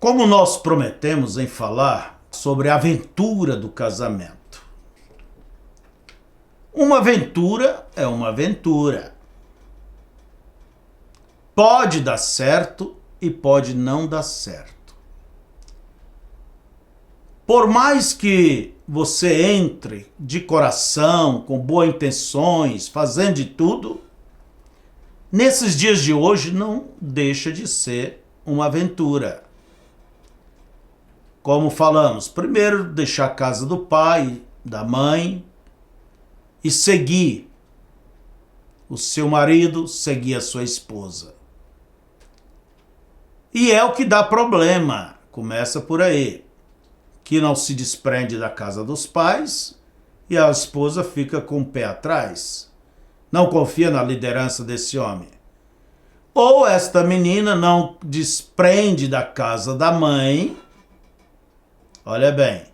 Como nós prometemos em falar sobre a aventura do casamento. Uma aventura é uma aventura. Pode dar certo e pode não dar certo. Por mais que você entre de coração, com boas intenções, fazendo de tudo, nesses dias de hoje não deixa de ser uma aventura. Como falamos, primeiro deixar a casa do pai, da mãe e seguir o seu marido, seguir a sua esposa. E é o que dá problema, começa por aí, que não se desprende da casa dos pais e a esposa fica com o pé atrás, não confia na liderança desse homem. Ou esta menina não desprende da casa da mãe, olha bem,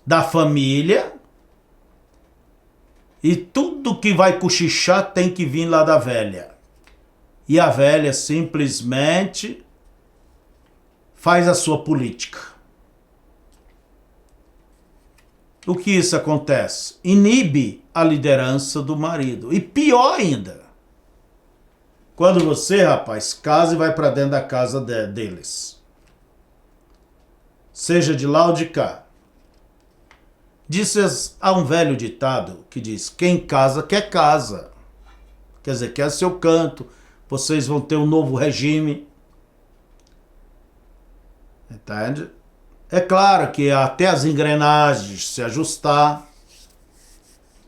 da família, e tudo que vai cochichar tem que vir lá da velha. E a velha simplesmente faz a sua política. O que isso acontece? Inibe a liderança do marido. E pior ainda, quando você, rapaz, casa e vai para dentro da casa deles. Seja de lá ou de cá. Há um velho ditado que diz, quem casa quer casa. Quer dizer, quer seu canto, vocês vão ter um novo regime. Entende? É claro que até as engrenagens se ajustar,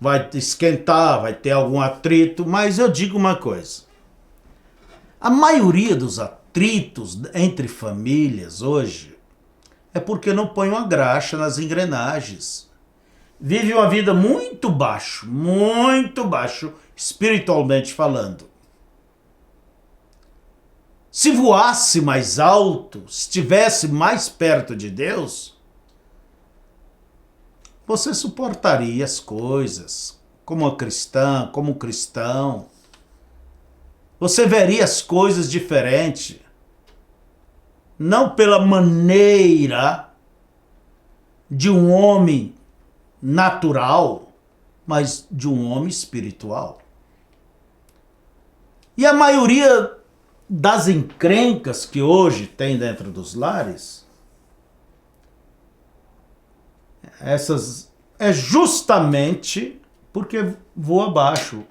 vai esquentar, vai ter algum atrito, mas eu digo uma coisa. A maioria dos atritos entre famílias hoje é porque não põe uma graxa nas engrenagens. Vive uma vida muito baixo, espiritualmente falando. Se voasse mais alto, estivesse mais perto de Deus, você suportaria as coisas como uma cristã, como um cristão. Você veria as coisas diferente. Não pela maneira de um homem natural, mas de um homem espiritual. E a maioria das encrencas que hoje tem dentro dos lares, essas é justamente porque voa baixo,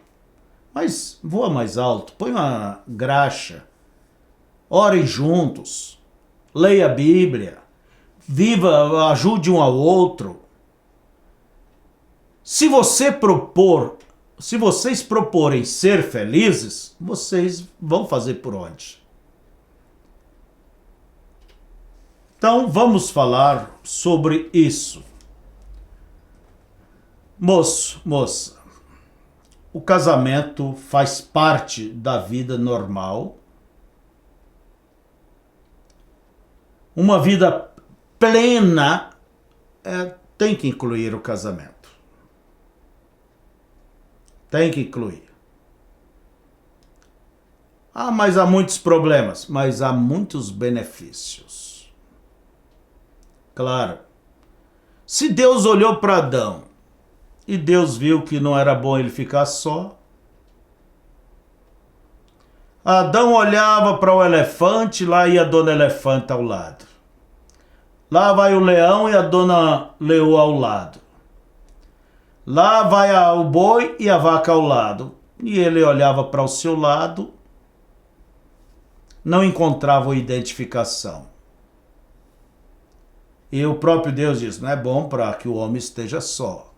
mas voa mais alto. Põe uma graxa, orem juntos, leia a Bíblia, viva, ajude um ao outro. Se vocês proporem ser felizes, vocês vão fazer por onde? Então vamos falar sobre isso. Moço, moça, o casamento faz parte da vida normal. Uma vida plena tem que incluir o casamento. Tem que incluir. Mas há muitos problemas, mas há muitos benefícios. Claro. Se Deus olhou para Adão e Deus viu que não era bom ele ficar só, Adão olhava para o elefante, lá ia a dona elefante ao lado. Lá vai o leão e a dona leoa ao lado. Lá vai o boi e a vaca ao lado. E ele olhava para o seu lado, não encontrava identificação. E o próprio Deus diz, não é bom para que o homem esteja só.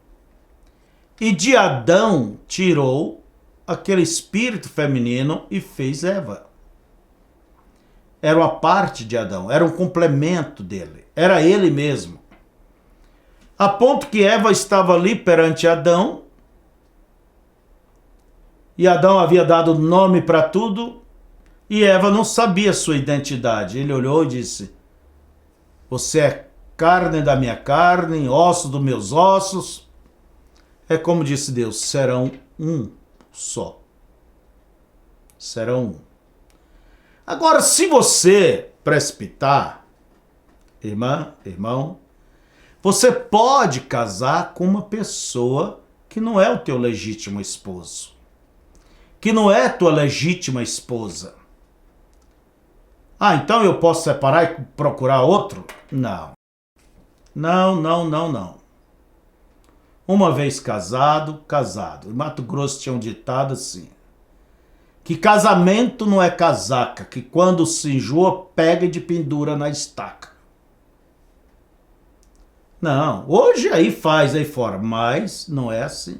E de Adão tirou aquele espírito feminino e fez Eva. Era uma parte de Adão, era um complemento dele, era ele mesmo. A ponto que Eva estava ali perante Adão, e Adão havia dado nome para tudo, e Eva não sabia sua identidade. Ele olhou e disse, você é carne da minha carne, osso dos meus ossos. É como disse Deus, serão um só. Serão um. Agora, se você precipitar, irmã, irmão, você pode casar com uma pessoa que não é o teu legítimo esposo, que não é tua legítima esposa. Ah, então eu posso separar e procurar outro? Não. Não, não, não, não. Uma vez casado, casado. Em Mato Grosso tinha um ditado assim, que casamento não é casaca, que quando se enjoa, pega de pendura na estaca. Não, hoje aí faz aí fora, mas não é assim.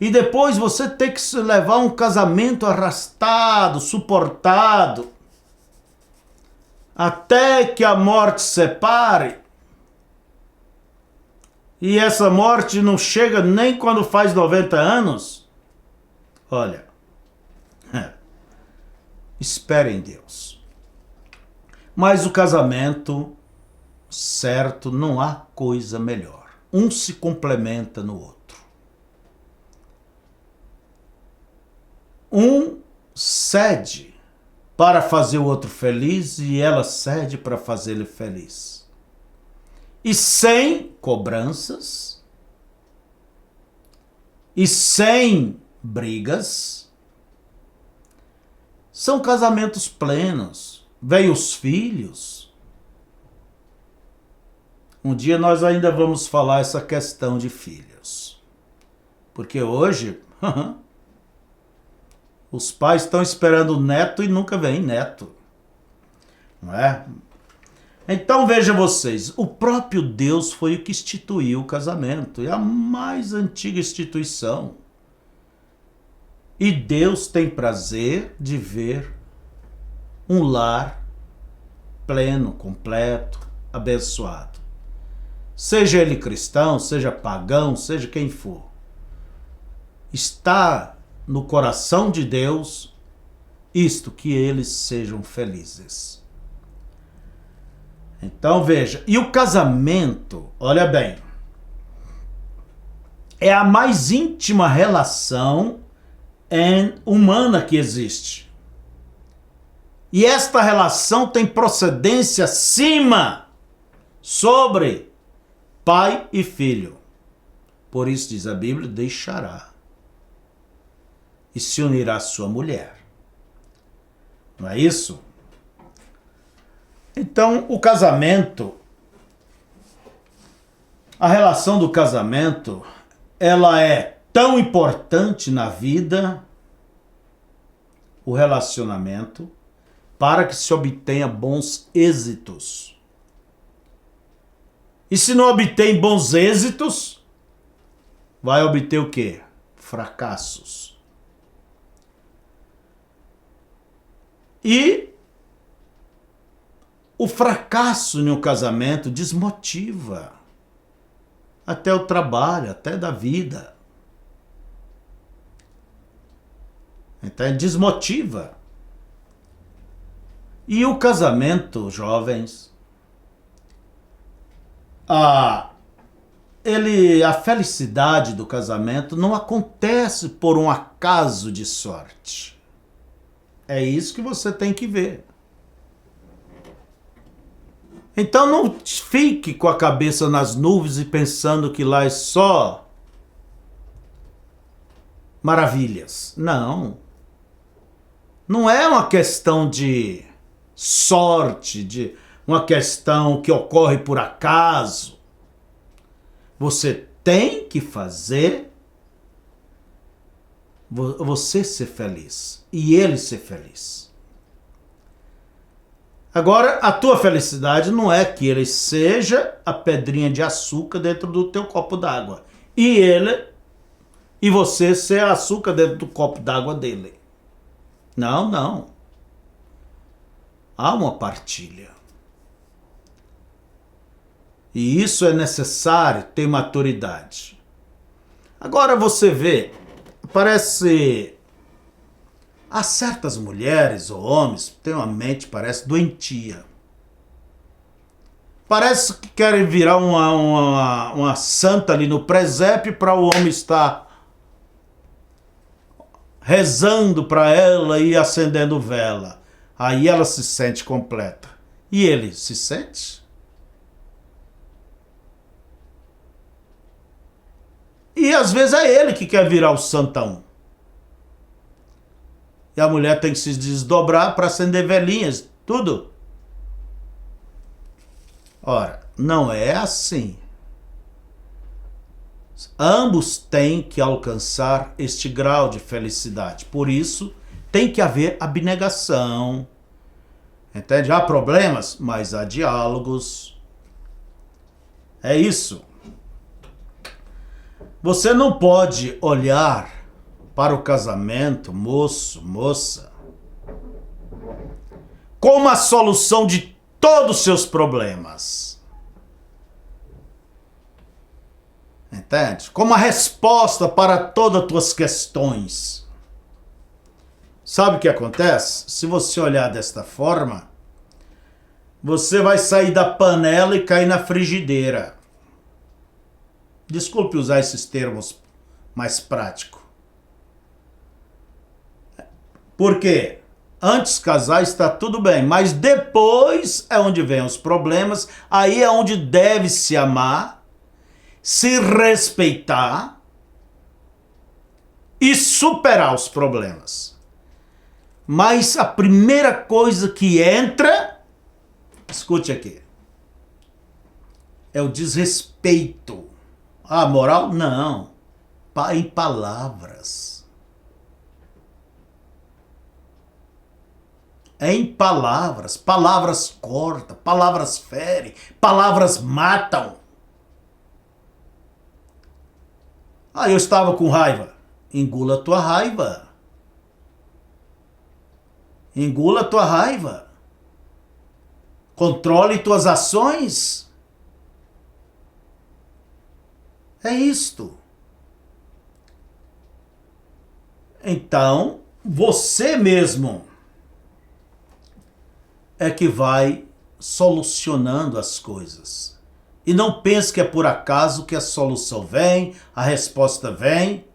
E depois você tem que levar um casamento arrastado, suportado, até que a morte separe. E essa morte não chega nem quando faz 90 anos. Olha, espere em Deus. Mas o casamento, certo, não há coisa melhor. Um se complementa no outro. Um cede para fazer o outro feliz e ela cede para fazer ele feliz. E sem cobranças, e sem brigas, são casamentos plenos. Vêm os filhos. Um dia nós ainda vamos falar essa questão de filhos. Porque hoje, os pais estão esperando neto e nunca vem neto. Não é? Então veja vocês, o próprio Deus foi o que instituiu o casamento. É a mais antiga instituição. E Deus tem prazer de ver um lar pleno, completo, abençoado. Seja ele cristão, seja pagão, seja quem for. Está no coração de Deus isto, que eles sejam felizes. Então veja, e o casamento, olha bem, é a mais íntima relação humana que existe. E esta relação tem procedência acima sobre pai e filho. Por isso diz a Bíblia, deixará e se unirá à sua mulher. Não é isso? Então, o casamento, a relação do casamento, ela é tão importante na vida, o relacionamento, para que se obtenha bons êxitos. E se não obtém bons êxitos, vai obter o quê? Fracassos. E o fracasso em um casamento desmotiva até o trabalho, até da vida. Então desmotiva. E o casamento, jovens, a felicidade do casamento não acontece por um acaso de sorte. É isso que você tem que ver. Então não fique com a cabeça nas nuvens e pensando que lá é só maravilhas. Não. Não é uma questão de sorte, de uma questão que ocorre por acaso. Você tem que fazer você ser feliz e ele ser feliz. Agora, a tua felicidade não é que ele seja a pedrinha de açúcar dentro do teu copo d'água. E você ser açúcar dentro do copo d'água dele. Não, não. Há uma partilha. E isso é necessário ter maturidade. Agora você vê, parece... Há certas mulheres ou homens que têm uma mente, parece, doentia. Parece que querem virar uma santa ali no presépio para o homem estar rezando para ela e acendendo vela. Aí ela se sente completa. E ele se sente? E às vezes é ele que quer virar o santão. E a mulher tem que se desdobrar para acender velhinhas, tudo. Ora, não é assim. Ambos têm que alcançar este grau de felicidade. Por isso, tem que haver abnegação. Entende? Há problemas, mas há diálogos. É isso. Você não pode olhar para o casamento, moço, moça, como a solução de todos os seus problemas. Entende? Como a resposta para todas as tuas questões. Sabe o que acontece? Se você olhar desta forma, você vai sair da panela e cair na frigideira. Desculpe usar esses termos mais práticos. Por quê? Antes de casar está tudo bem, mas depois é onde vem os problemas, aí é onde deve se amar, se respeitar e superar os problemas. Mas a primeira coisa que entra, escute aqui, é o desrespeito. Ah, moral? Não. Em palavras. Em palavras. Palavras cortam, palavras ferem, palavras matam. Ah, eu estava com raiva. Engula a tua raiva. Engula a tua raiva. Controle tuas ações. É isto. Então, você mesmo é que vai solucionando as coisas. E não pense que é por acaso que a solução vem, a resposta vem.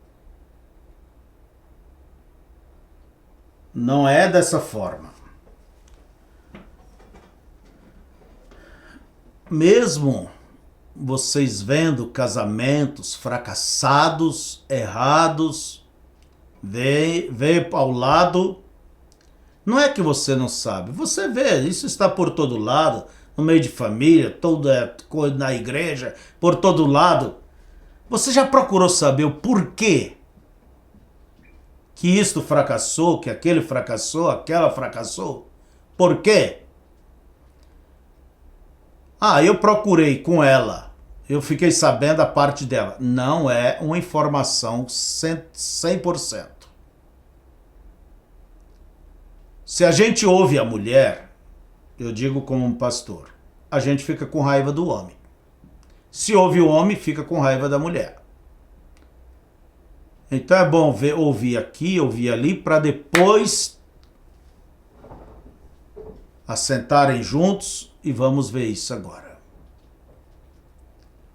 Não é dessa forma. Mesmo vocês vendo casamentos fracassados, errados, vê ao lado. Não é que você não sabe, você vê, isso está por todo lado, no meio de família, toda na igreja, por todo lado. Você já procurou saber o porquê que isto fracassou, que aquele fracassou, aquela fracassou? Por quê? Ah, eu procurei com ela, eu fiquei sabendo a parte dela. Não é uma informação 100%. Se a gente ouve a mulher, eu digo como um pastor, a gente fica com raiva do homem. Se ouve o homem, fica com raiva da mulher. Então é bom ouvir aqui, ouvir ali, para depois assentarem juntos e vamos ver isso agora.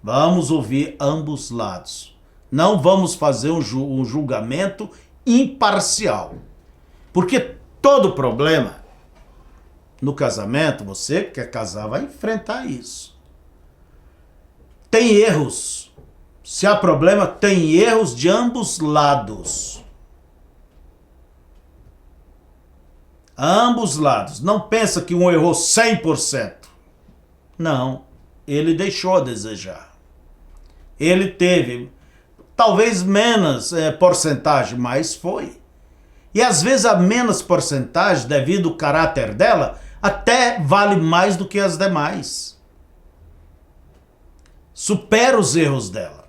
Vamos ouvir ambos lados. Não vamos fazer um julgamento imparcial. Porque todo problema no casamento, você que quer casar vai enfrentar isso. Tem erros. Se há problema, tem erros de ambos lados. Ambos lados. Não pensa que um errou 100%. Não. Ele deixou a desejar. Ele teve, talvez menos porcentagem, mas foi. E às vezes a menos porcentagem, devido ao caráter dela, até vale mais do que as demais. Supera os erros dela.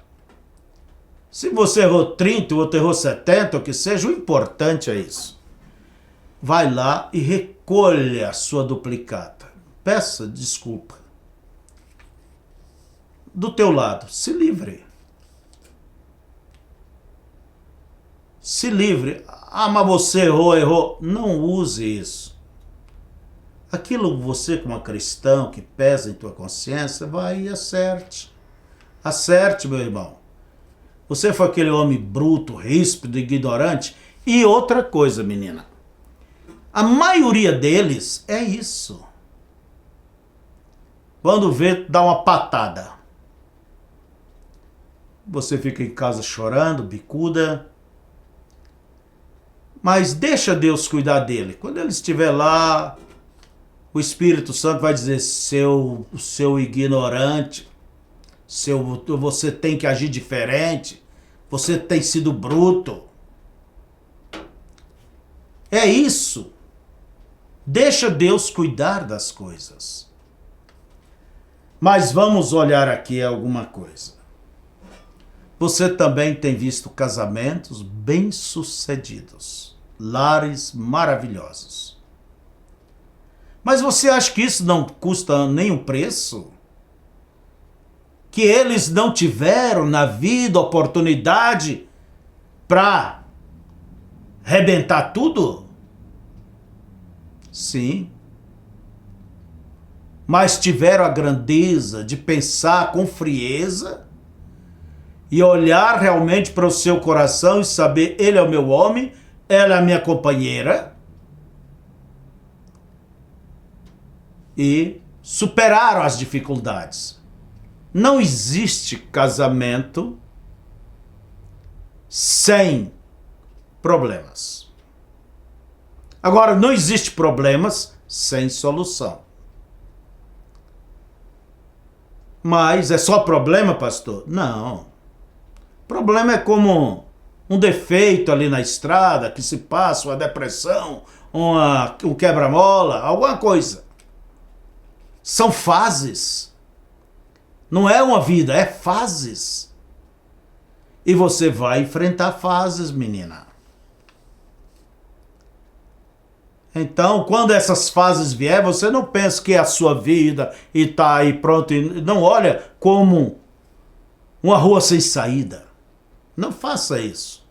Se você errou 30, o outro errou 70, o que seja, o importante é isso. Vai lá e recolha a sua duplicata. Peça desculpa. Do teu lado, se livre. Se livre. Ah, mas você errou. Não use isso. Aquilo você, como cristão, que pesa em tua consciência, vai e acerte. Acerte, meu irmão. Você foi aquele homem bruto, ríspido, ignorante. E outra coisa, menina. A maioria deles é isso. Quando vê, dá uma patada. você fica em casa chorando, bicuda. Mas deixa Deus cuidar dele. Quando ele estiver lá, o Espírito Santo vai dizer, seu ignorante, você tem que agir diferente, você tem sido bruto. É isso. Deixa Deus cuidar das coisas. Mas vamos olhar aqui alguma coisa. Você também tem visto casamentos bem-sucedidos, lares maravilhosos. Mas você acha que isso não custa nenhum preço? Que eles não tiveram na vida oportunidade para rebentar tudo? Sim. Mas tiveram a grandeza de pensar com frieza e olhar realmente para o seu coração e saber, ele é o meu homem, ela é a minha companheira. E superaram as dificuldades. Não existe casamento sem problemas. Agora, não existe problemas sem solução. Mas é só problema, pastor? Não. Problema é como um defeito ali na estrada que se passa, uma depressão, um quebra-mola, alguma coisa. São fases. Não é uma vida, é fases. E você vai enfrentar fases, menina. Então, quando essas fases vier, você não pensa que é a sua vida e tá aí pronto. Não olha como uma rua sem saída. Não faça isso.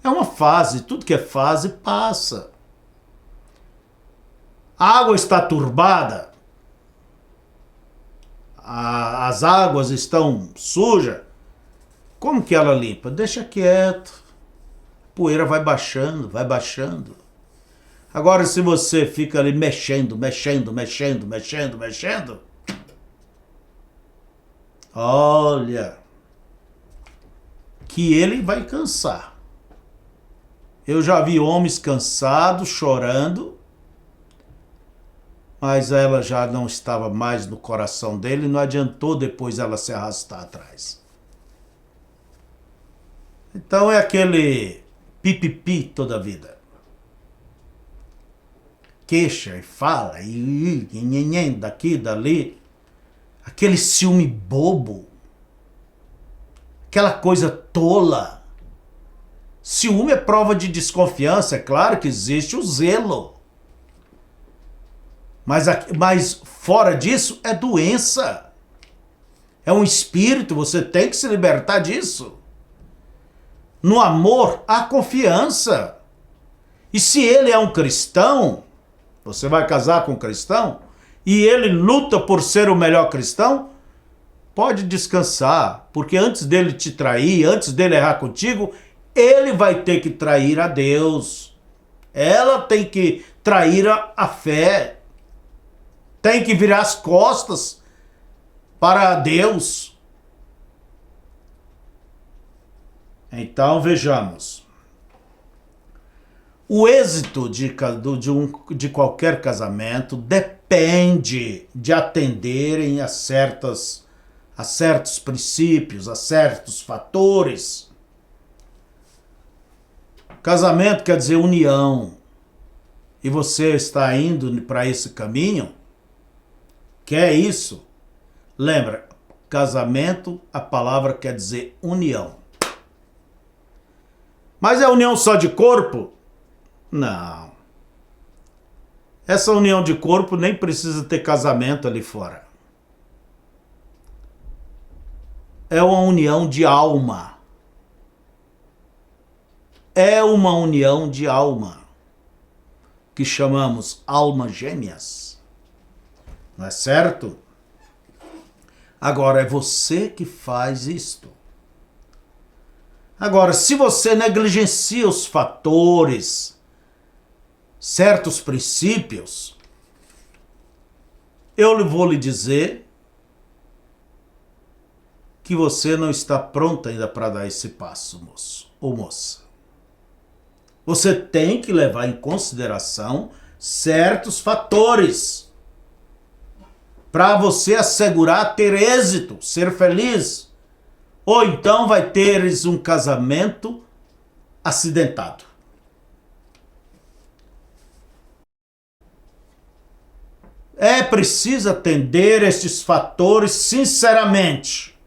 É uma fase, tudo que é fase passa. A água está turbada. As águas estão sujas. Como que ela limpa? Deixa quieto. A poeira vai baixando, vai baixando. Agora, se você fica ali mexendo, olha, que ele vai cansar. Eu já vi homens cansados, chorando, mas ela já não estava mais no coração dele, não adiantou depois ela se arrastar atrás. Então é aquele pipipi toda a vida. Queixa e fala, e daqui, dali. Aquele ciúme bobo. Aquela coisa tola. Ciúme é prova de desconfiança, é claro que existe o zelo. Mas fora disso é doença. É um espírito, você tem que se libertar disso. No amor, há confiança. E se ele é um cristão, você vai casar com um cristão, e ele luta por ser o melhor cristão, pode descansar, porque antes dele te trair, antes dele errar contigo, ele vai ter que trair a Deus. Ela tem que trair a fé. Tem que virar as costas para Deus. Então vejamos. O êxito de qualquer casamento depende de atenderem a certos princípios, a certos fatores. Casamento quer dizer união. E você está indo para esse caminho? Quer isso? Lembra, casamento, a palavra quer dizer união. Mas é união só de corpo? Não. Essa união de corpo nem precisa ter casamento ali fora. É uma união de alma. É uma união de alma, que chamamos almas gêmeas. Não é certo? Agora é você que faz isto. Agora, se você negligencia os fatores, certos princípios, eu vou lhe dizer que você não está pronto ainda para dar esse passo, moço ou moça. Você tem que levar em consideração certos fatores para você assegurar ter êxito, ser feliz. Ou então vai teres um casamento acidentado. É preciso atender estes fatores sinceramente.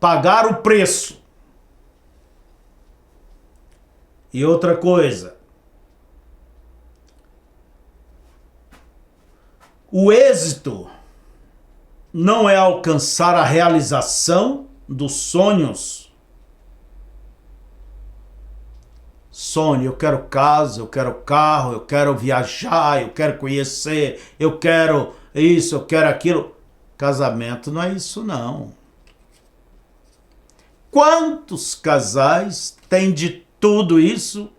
Pagar o preço. E outra coisa. O êxito não é alcançar a realização dos sonhos. Sonho, eu quero casa, eu quero carro, eu quero viajar, eu quero conhecer, eu quero isso, eu quero aquilo. Casamento não é isso, não. Quantos casais têm de tudo isso?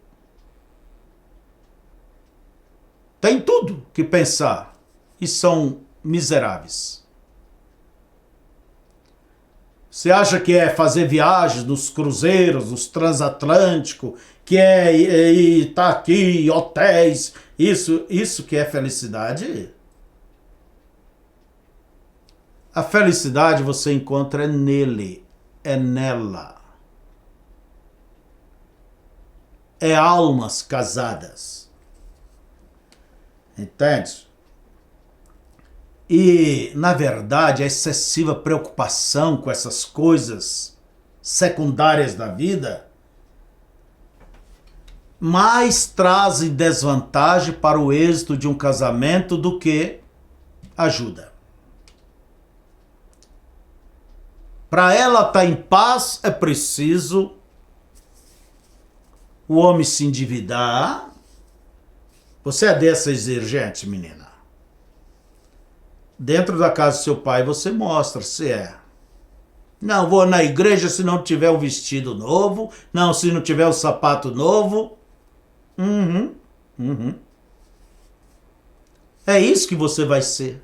Tem tudo que pensar e são miseráveis. Você acha que é fazer viagens nos cruzeiros, nos transatlânticos, que é estar aqui, hotéis, isso que é felicidade? A felicidade você encontra nele, é nela. É almas casadas. Entende? E, na verdade, a excessiva preocupação com essas coisas secundárias da vida mais trazem desvantagem para o êxito de um casamento do que ajuda. Para ela estar em paz, é preciso o homem se endividar. Você é dessa exigente, menina? Dentro da casa do seu pai você mostra se é. Não, vou na igreja se não tiver um vestido novo. Não, se não tiver um sapato novo. É isso que você vai ser.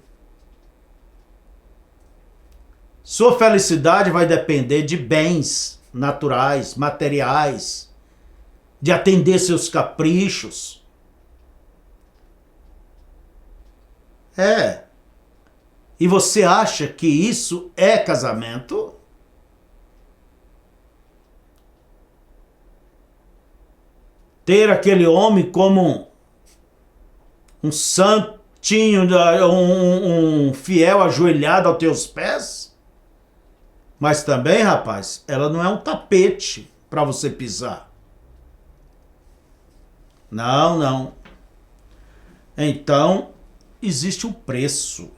Sua felicidade vai depender de bens naturais, materiais, de atender seus caprichos. E você acha que isso é casamento? Ter aquele homem como um santinho, um fiel ajoelhado aos teus pés? Mas também, rapaz, ela não é um tapete para você pisar. Não, não. Então, existe um preço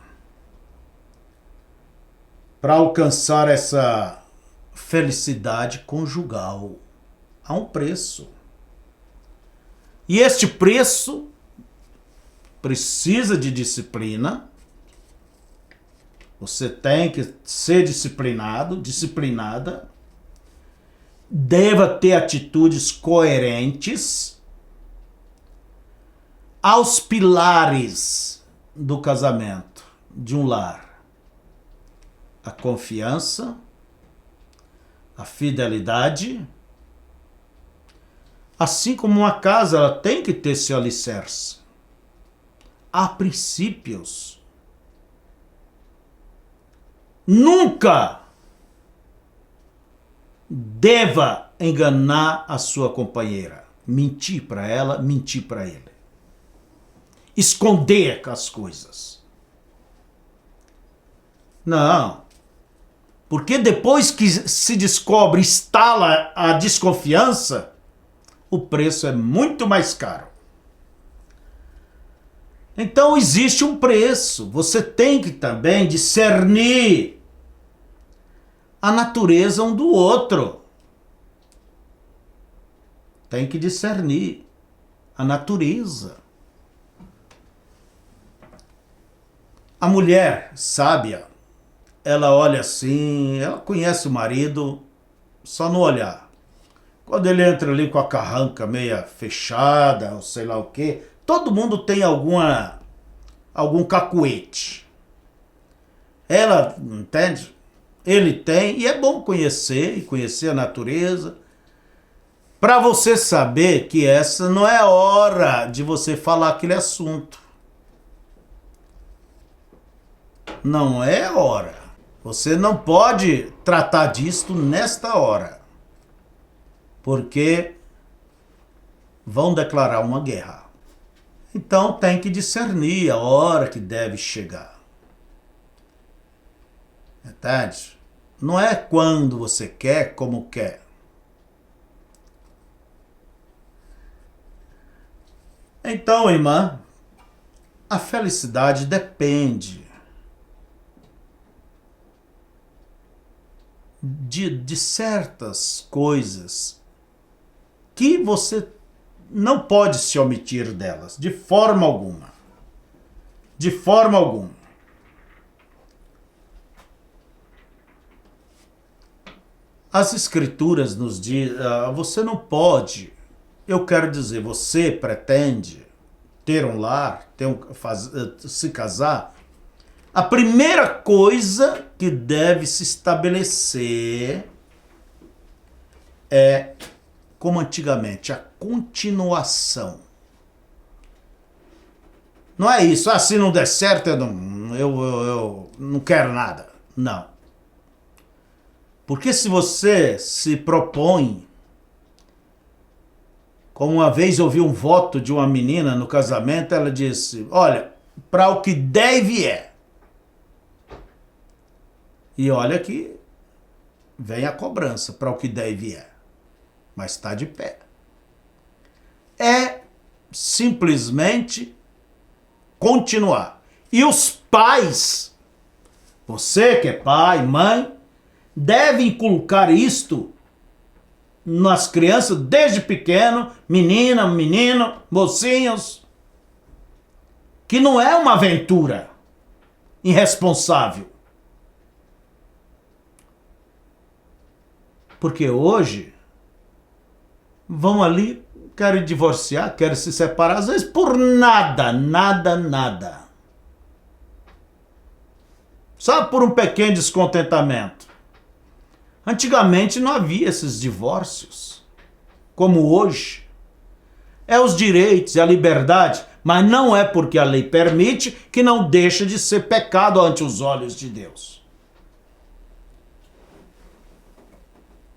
para alcançar essa felicidade conjugal. Há um preço. E este preço precisa de disciplina. Você tem que ser disciplinado, disciplinada. Deva ter atitudes coerentes aos pilares do casamento, de um lar. A confiança, a fidelidade. Assim como uma casa, ela tem que ter seu alicerce. Há princípios. Nunca deva enganar a sua companheira. Mentir para ela, mentir para ele. Esconder as coisas. Não. Porque depois que se descobre, instala a desconfiança, o preço é muito mais caro. Então existe um preço. Você tem que também discernir a natureza um do outro. Tem que discernir a natureza. A mulher sábia, ela olha assim, ela conhece o marido só no olhar. Quando ele entra ali com a carranca meia fechada, ou sei lá o quê, todo mundo tem algum cacuete. Ela, entende? Ele tem, e é bom conhecer, e conhecer a natureza, para você saber que essa não é hora de você falar aquele assunto. Não é hora. Você não pode tratar disto nesta hora, porque vão declarar uma guerra. Então tem que discernir a hora que deve chegar. Entende? Não é quando você quer, como quer. Então, irmã, a felicidade depende de certas coisas que você não pode se omitir delas, de forma alguma. De forma alguma. As escrituras nos dizem, você não pode, eu quero dizer, você pretende ter um lar, se casar, a primeira coisa que deve se estabelecer é, como antigamente, a continuação. Não é isso, se não der certo, eu não quero nada. Não. Porque se você se propõe, como uma vez eu vi um voto de uma menina no casamento, ela disse, olha, para o que der e vier. E olha que vem a cobrança para o que der e vier. Mas está de pé. É simplesmente continuar. E os pais, você que é pai, mãe, deve inculcar isto nas crianças desde pequeno, menina, menino, mocinhos, que não é uma aventura irresponsável. Porque hoje vão ali, querem divorciar, querem se separar, às vezes por nada. Só por um pequeno descontentamento. Antigamente não havia esses divórcios, como hoje. É os direitos e a liberdade, mas não é porque a lei permite que não deixa de ser pecado ante os olhos de Deus.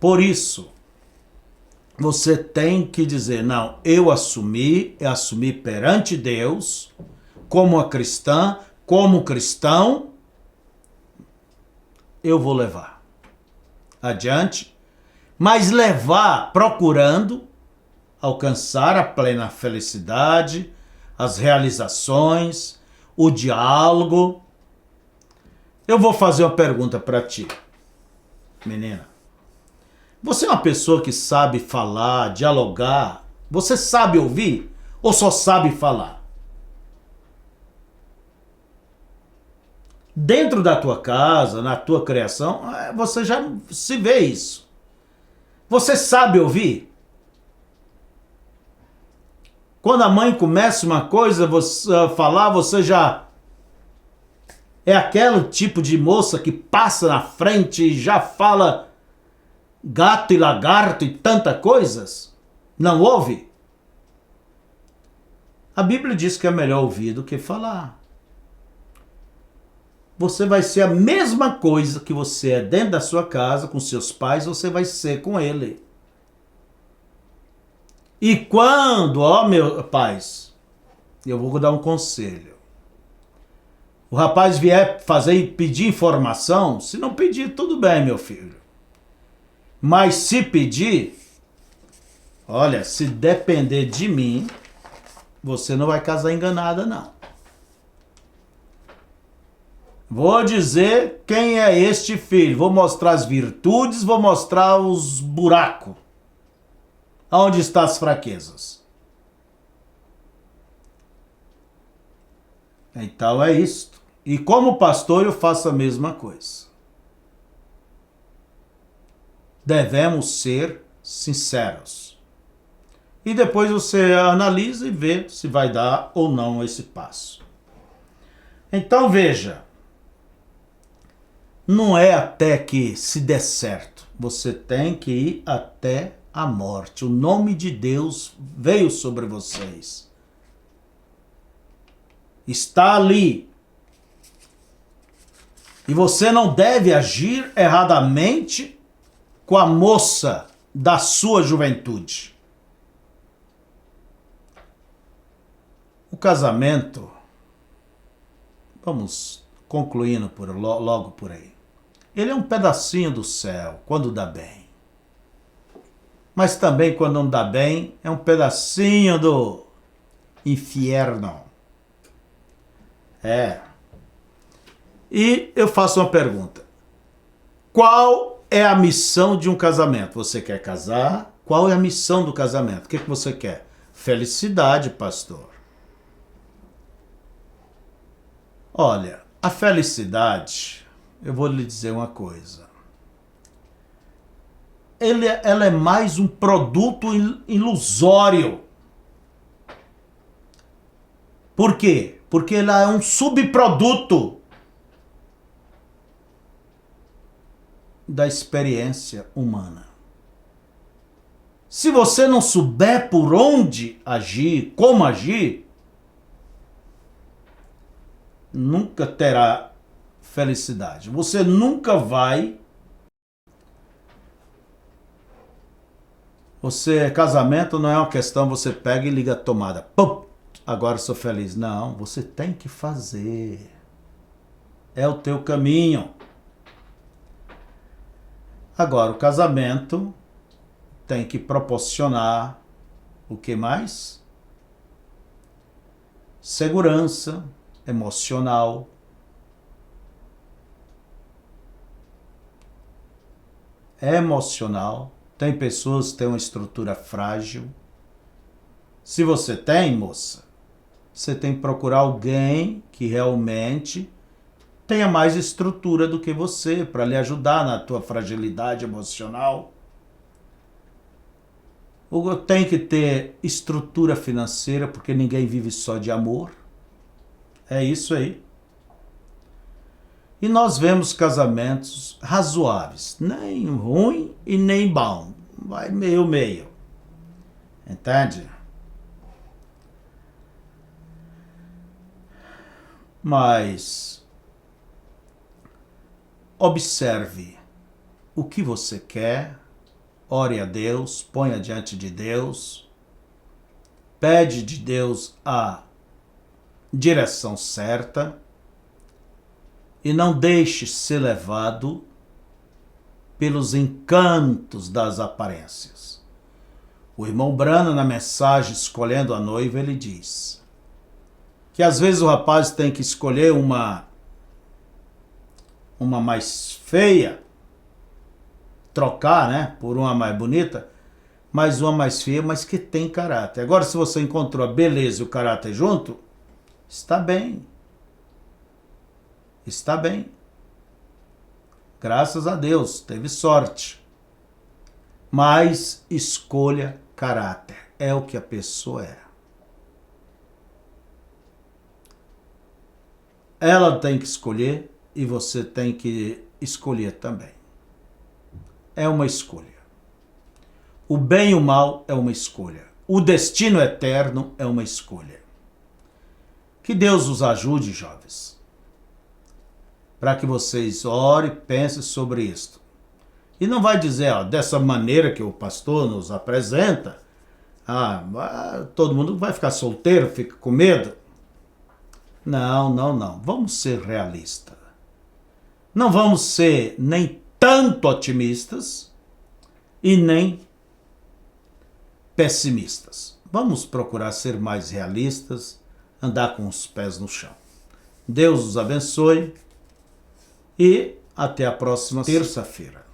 Por isso, você tem que dizer, não, eu assumi perante Deus, como a cristã, como cristão, eu vou levar adiante, mas levar procurando alcançar a plena felicidade, as realizações, o diálogo. Eu vou fazer uma pergunta para ti, menina. Você é uma pessoa que sabe falar, dialogar? Você sabe ouvir ou só sabe falar? Dentro da tua casa, na tua criação, você já se vê isso. Você sabe ouvir? Quando a mãe começa uma coisa a falar, você já é aquele tipo de moça que passa na frente e já fala gato e lagarto e tantas coisas? Não ouve? A Bíblia diz que é melhor ouvir do que falar. Você vai ser a mesma coisa que você é dentro da sua casa, com seus pais, você vai ser com ele. E quando, meus pais, eu vou dar um conselho. O rapaz vier fazer e pedir informação, se não pedir, tudo bem, meu filho. Mas se pedir, olha, se depender de mim, você não vai casar enganada, não. Vou dizer quem é este filho, vou mostrar as virtudes, vou mostrar os buracos. Onde estão as fraquezas? Então é isto. E como pastor eu faço a mesma coisa. Devemos ser sinceros. E depois você analisa e vê se vai dar ou não esse passo. Então veja, não é até que se dê certo. Você tem que ir até a morte. O nome de Deus veio sobre vocês. Está ali. E você não deve agir erradamente com a moça da sua juventude. O casamento, vamos concluindo logo por aí. Ele é um pedacinho do céu, quando dá bem. Mas também, quando não dá bem, é um pedacinho do inferno. E eu faço uma pergunta. Qual é a missão de um casamento? Você quer casar? Qual é a missão do casamento? O que você quer? Felicidade, pastor. Olha, a felicidade, eu vou lhe dizer uma coisa. Ela é mais um produto ilusório. Por quê? Porque ela é um subproduto da experiência humana. Se você não souber por onde agir, como agir, nunca terá felicidade. Você nunca vai. Casamento não é uma questão, você pega e liga a tomada. Pum, agora sou feliz. Não, você tem que fazer. É o teu caminho. Agora, o casamento tem que proporcionar o que mais? Segurança emocional. Tem pessoas que têm uma estrutura frágil. Se você tem, moça, você tem que procurar alguém que realmente tenha mais estrutura do que você para lhe ajudar na tua fragilidade emocional. Ou tem que ter estrutura financeira, porque ninguém vive só de amor. É isso aí. E nós vemos casamentos razoáveis, nem ruim e nem bom. Vai meio. Entende? Mas observe o que você quer, ore a Deus, ponha diante de Deus, pede de Deus a direção certa e não deixe ser levado pelos encantos das aparências. O irmão Branham, na mensagem Escolhendo a Noiva, ele diz que às vezes o rapaz tem que escolher uma mais feia, trocar, né, por uma mais bonita, mas uma mais feia, mas que tem caráter. Agora, se você encontrou a beleza e o caráter junto, está bem. Está bem. Graças a Deus, teve sorte. Mas escolha caráter. É o que a pessoa é. Ela tem que escolher e você tem que escolher também. É uma escolha. O bem e o mal é uma escolha. O destino eterno é uma escolha. Que Deus os ajude, jovens, para que vocês orem e pensem sobre isto. E não vai dizer, dessa maneira que o pastor nos apresenta, todo mundo vai ficar solteiro, fica com medo. Não. Vamos ser realistas. Não vamos ser nem tanto otimistas e nem pessimistas. Vamos procurar ser mais realistas, andar com os pés no chão. Deus os abençoe e até a próxima terça-feira.